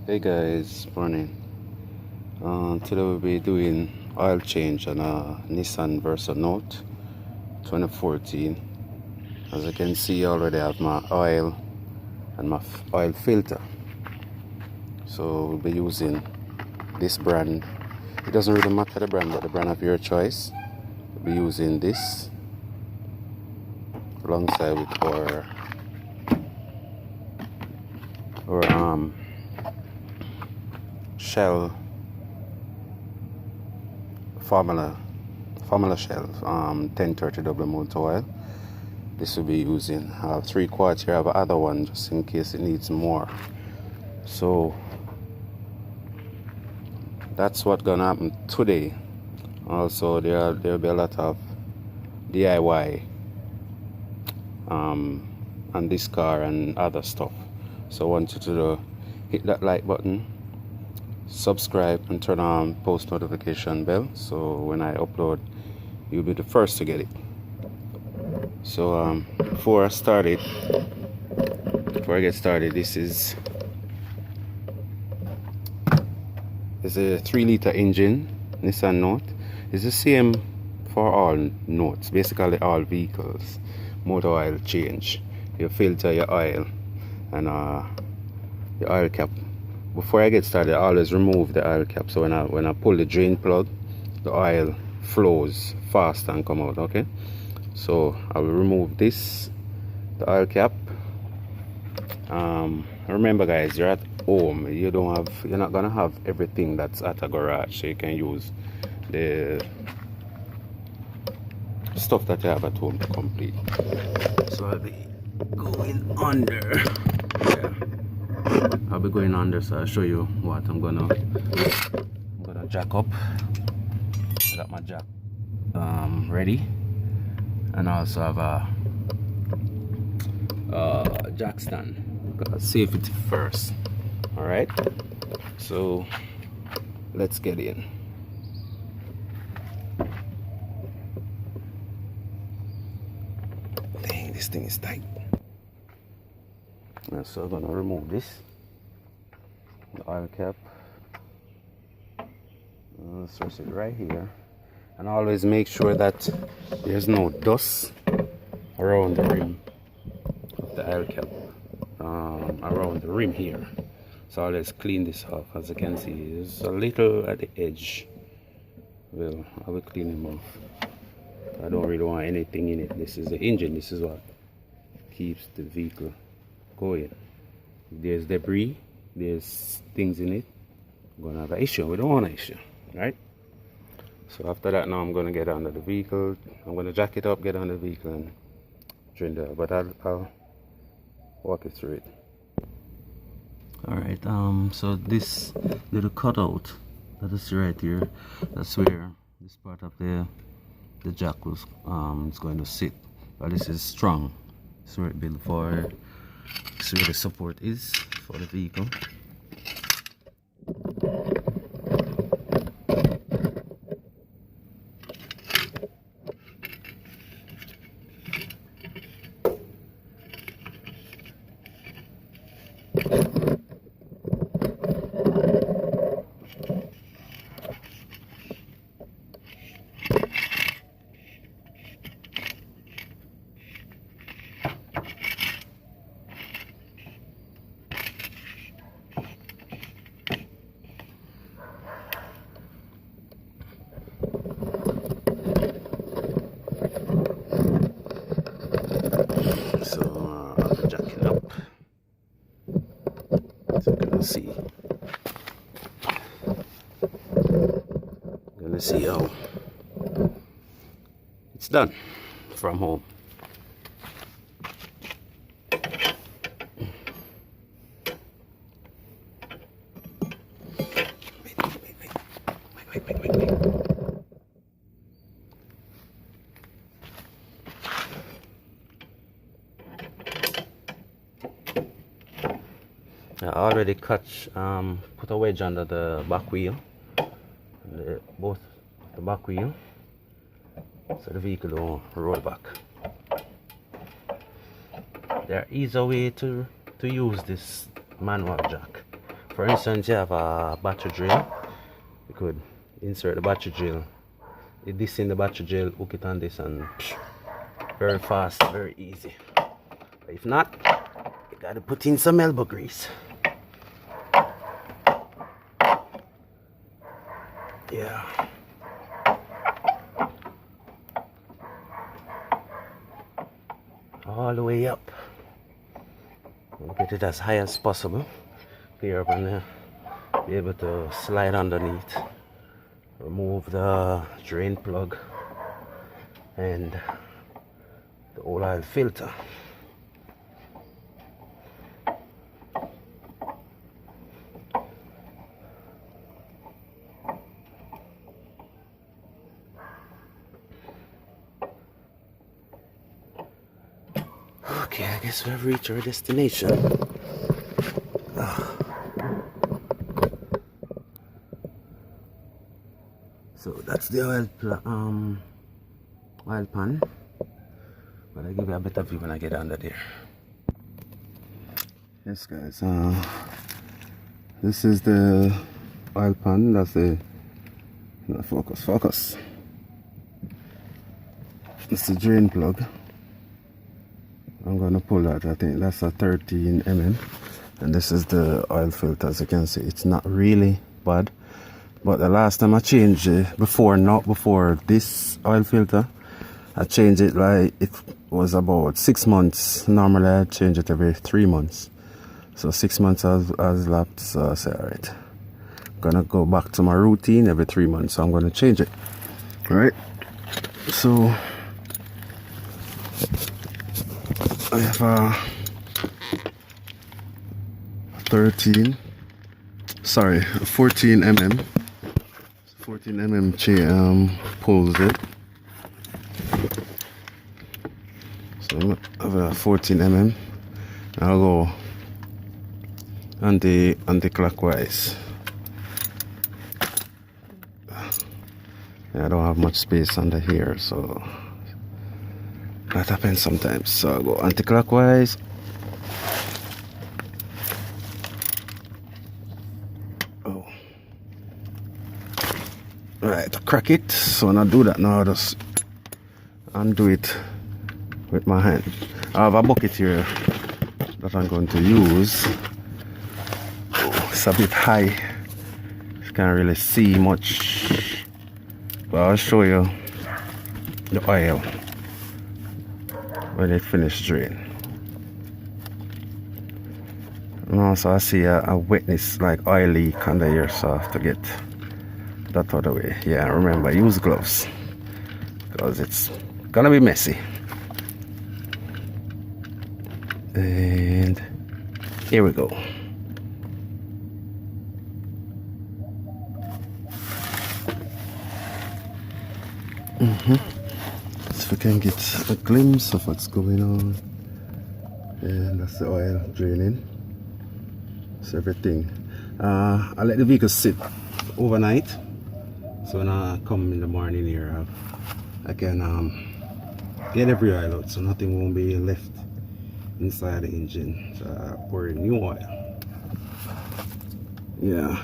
Hey guys, morning. Today we'll be doing oil change on a Nissan Versa Note 2014. As you can see, I already have my oil and my oil filter. So we'll be using this brand. It doesn't really matter the brand, but the brand of your choice. We'll be using this alongside with our Shell Formula Shell 1030 double motor oil. This will be using 3/4 here. I have another one just in case it needs more. So that's what's gonna happen today. Also, there'll be a lot of DIY on this car and other stuff. So I want you to hit that like button, subscribe, and turn on post notification bell, so when I upload you'll be the first to get it. So before I get started, this is a 3-liter engine Nissan Note. It's the same for all Notes, basically all vehicles. Motor oil change, your filter, your oil, and your oil cap. Before I get started, I always remove the oil cap, so when I pull the drain plug, the oil flows fast and come out. Okay, so I will remove the oil cap. Remember guys, you're at home, you're not gonna have everything that's at a garage, so you can use the stuff that you have at home to complete. So I'll be going under. Yeah, I'll be going under, so I'll show you what I'm gonna jack up. I got my jack ready, and I also have a jack stand. Got safety first. All right, so let's get in. Dang, this thing is tight. So I'm gonna remove the oil cap. Let's source it right here, and always make sure that there's no dust around the rim of the oil cap, around the rim here. So let's clean this off. As you can see, there's a little at the edge. Well, I will clean them off. I don't really want anything in it. This is the engine. This is what keeps the vehicle going. If there's debris, there's things in it, I'm gonna have an issue. We don't want an issue, right? So after that, now I'm gonna get under the vehicle. I'm gonna jack it up, get under the vehicle, and drain the oil. But I'll walk you through it. All right. So this little cutout that is right here, that's where this part of the jack was is going to sit. But this is strong. It's where it built for. This is where the support is for the vehicle. So I'm jacking up. So we're gonna see how it's done from home. Wait. I already put a wedge under the back wheel, both the back wheel, so the vehicle don't roll back. There is a way to use this manual jack for instance, you have a battery drill, you could insert the battery drill, this in the battery drill, hook it on this, and very fast, very easy. But if not, you gotta put in some elbow grease. Yeah. All the way up. We'll get it as high as possible. Clear up, and be able to slide underneath. Remove the drain plug and the oil filter. Okay, I guess we've reached our destination. So that's the oil pan. But I'll give you a better view when I get under there. Yes, guys. This is the oil pan. That's the focus. It's the drain plug. I'm gonna pull that. I think that's a 13 mm, and this is the oil filter. As you can see, it's not really bad, but the last time I changed it, before this oil filter, I changed it like it was about 6 months. Normally I change it every 3 months, so 6 months has lapsed. So I said, all right, I'm gonna go back to my routine every 3 months, so I'm gonna change it. All right, so I have a 14 mm. 14 mm chain pulls it. So I have a 14 mm. I'll go anti-clockwise. I don't have much space under here, so that happens sometimes. So I'll go anti-clockwise. Oh. Right, crack it. So when I do that now, I'll just undo it with my hand. I have a bucket here that I'm going to use. Oh, it's a bit high. You can't really see much. But I'll show you the oil when it finished drain. And also I see a wetness, like oil leak under here, so I have to get that out of the way. Yeah, remember, use gloves because it's gonna be messy. And here we go. So we can get a glimpse of what's going on. And that's the oil draining. So everything. I let the vehicle sit overnight, so when I come in the morning here, I can get every oil out, so nothing won't be left inside the engine. So I pour in new oil. Yeah.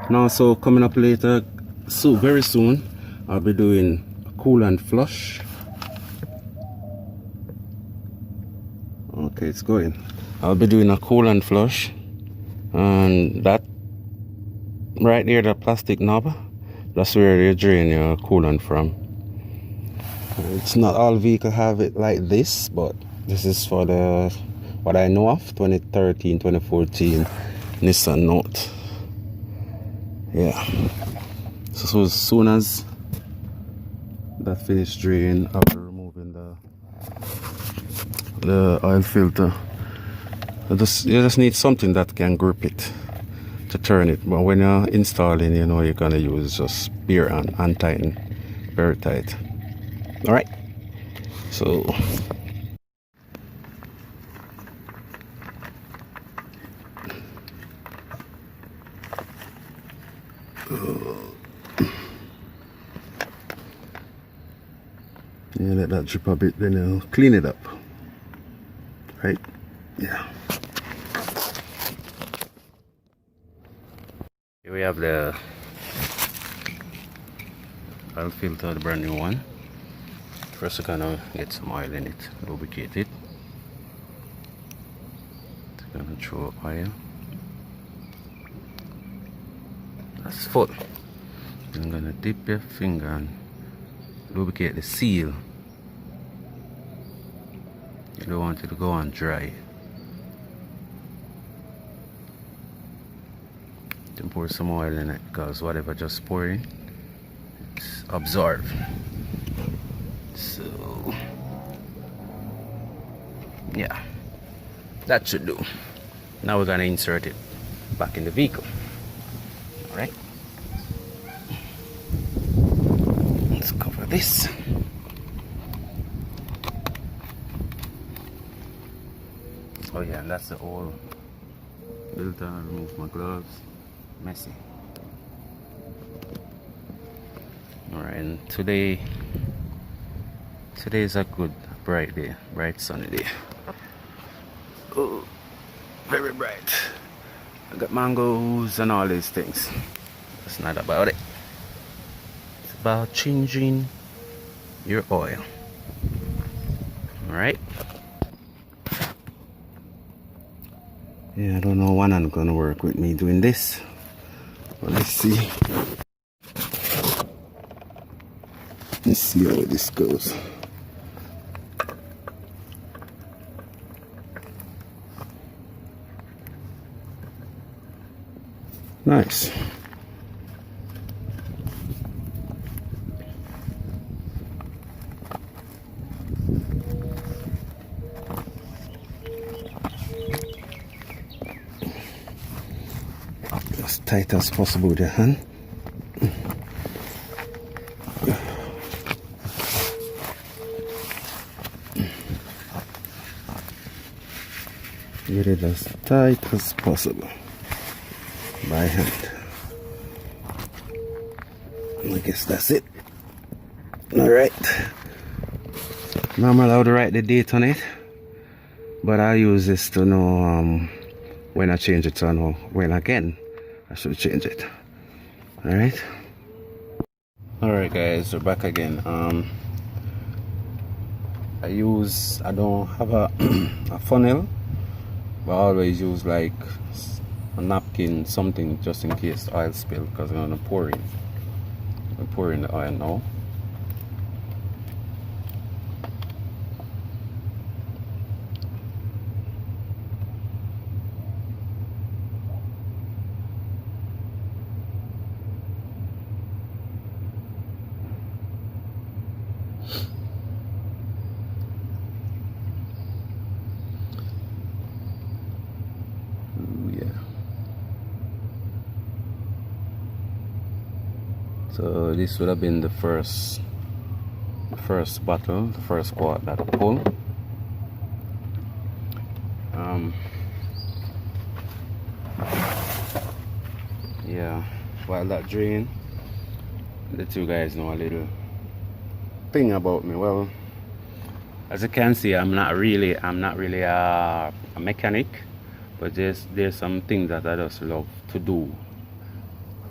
Now, so coming up later, so very soon, I'll be doing a coolant flush. Okay, it's going. I'll be doing a coolant flush, and that right there, the plastic knob, that's where you drain your coolant from. It's not all vehicles have it like this, but this is for the what I know of, 2013, 2014 Nissan Note. Yeah. So as soon as that finished drain, after removing the oil filter, you just need something that can grip it to turn it. But when you're installing, you know, you're gonna use just beer and tighten very tight. All right, so yeah, let that drip a bit, then I'll clean it up. Right? Yeah. Here we have the oil filter, the brand new one. First, we're gonna get some oil in it, lubricate it. We're gonna throw oil. That's full. I'm gonna dip your finger and lubricate the seal. You don't want it to go on dry. Then pour some oil in it, because whatever just pour in, it's absorbed. So yeah, that should do. Now we're gonna insert it back in the vehicle. All right, let's cover this. Oh yeah, and that's the oil filter. Remove my gloves. Messy. All right, and today is a good bright day, bright sunny day. Oh, very bright. I got mangoes and all these things. That's not about it. It's about changing your oil. All right. Yeah, I don't know when I'm gonna work with me doing this. But let's see. Let's see how this goes. Nice. As tight as possible with your hand. Get it as tight as possible by hand. I guess that's it. Alright. Now I'm allowed to write the date on it, but I use this to know when I change it, so I know when again I should change it. Alright. Alright guys, we're back again. I don't have a, a funnel, but I always use like a napkin, something just in case the oil spill, because I'm gonna pour in. I'm pouring the oil now. So this would have been the first bottle, the first quart that I pull. Yeah, while that drain, the two guys know a little thing about me. Well, as you can see, I'm not really a mechanic, but there's some things that I just love to do.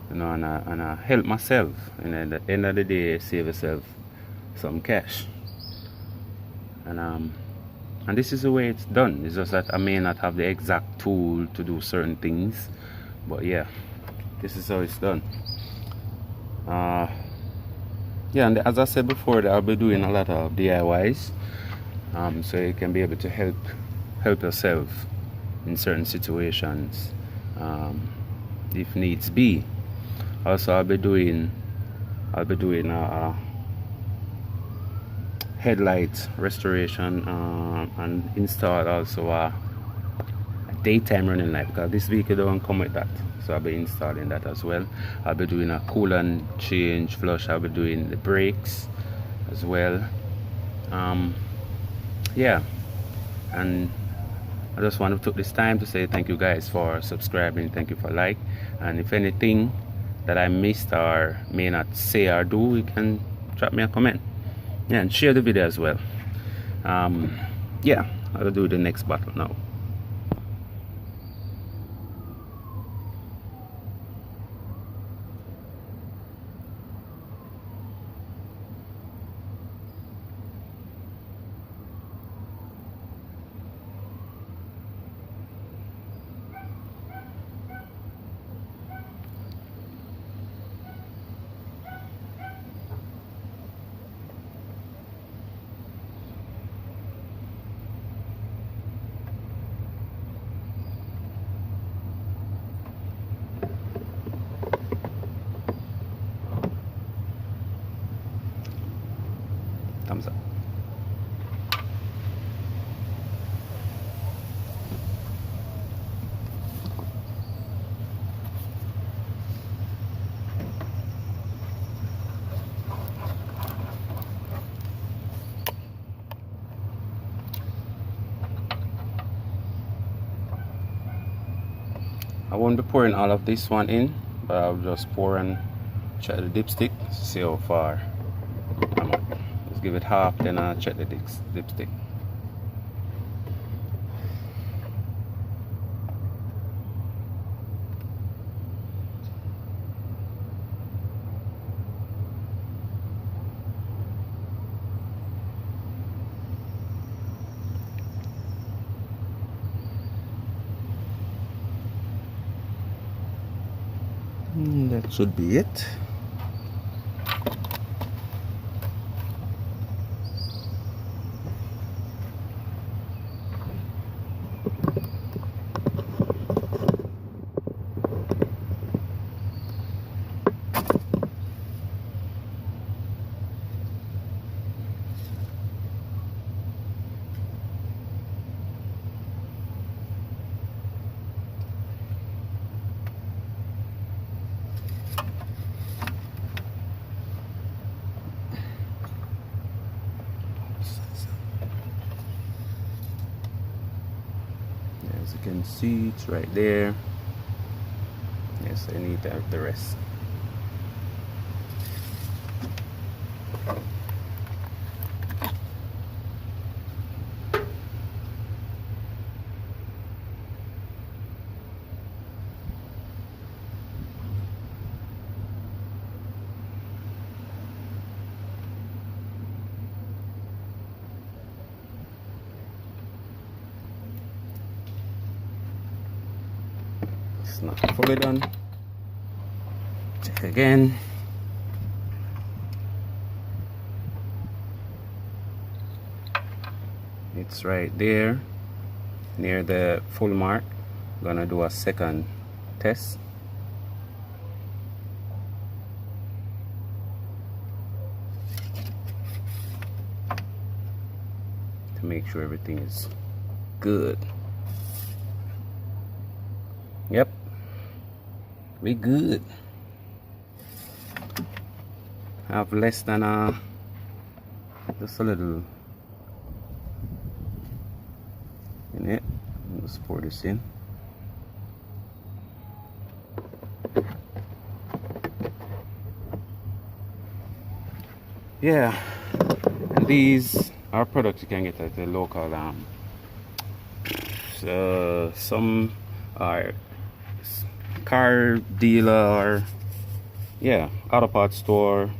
You know, and I help myself, and at the end of the day, save yourself some cash. And this is the way it's done. It's just that I may not have the exact tool to do certain things, but yeah, this is how it's done. Yeah, and as I said before, I'll be doing a lot of DIYs, so you can be able to help yourself in certain situations, if needs be. Also, I'll be doing headlight restoration, and install also a daytime running light, because this vehicle don't come with that, so I'll be installing that as well. I'll be doing a coolant change, flush. I'll be doing the brakes as well. Yeah, and I just want to take this time to say thank you guys for subscribing, thank you for like, and if anything that I missed or may not say or do, you can drop me a comment. Yeah, and share the video as well. Yeah, I'll do the next bottle now. I won't be pouring all of this one in, but I'll just pour and check the dipstick, see how far I'm at. Just give it half, then I'll check the dipstick. That should be it. As you can see, it's right there. Yes, I need to have the rest. It's not fully done. Check again. It's right there near the full mark. I'm gonna do a second test. To make sure everything is good. Yep, we good. Have less than just a little in it. Let's pour this in. Yeah, and these are products you can get at the local some are car dealer, or yeah, auto parts store,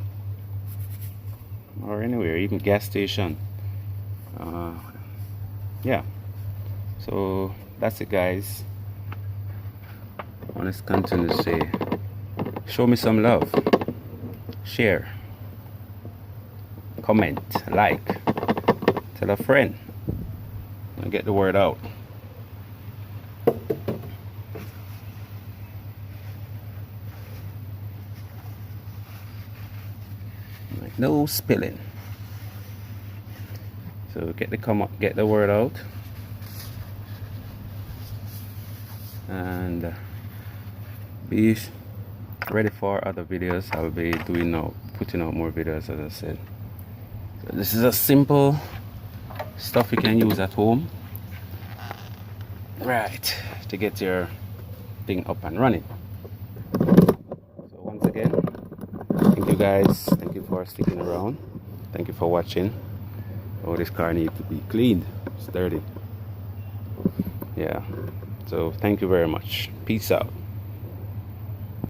or anywhere, even gas station. Yeah, so that's it, guys. I want to continue to say, show me some love, share, comment, like, tell a friend, and get the word out. Like no spilling. So get the word out, and be ready for other videos. I'll be putting out more videos, as I said. So this is a simple stuff you can use at home, right, to get your thing up and running. So once again, thank you guys, thank you for sticking around, thank you for watching. Oh, this car needs to be cleaned, it's dirty. Yeah, so thank you very much. Peace out.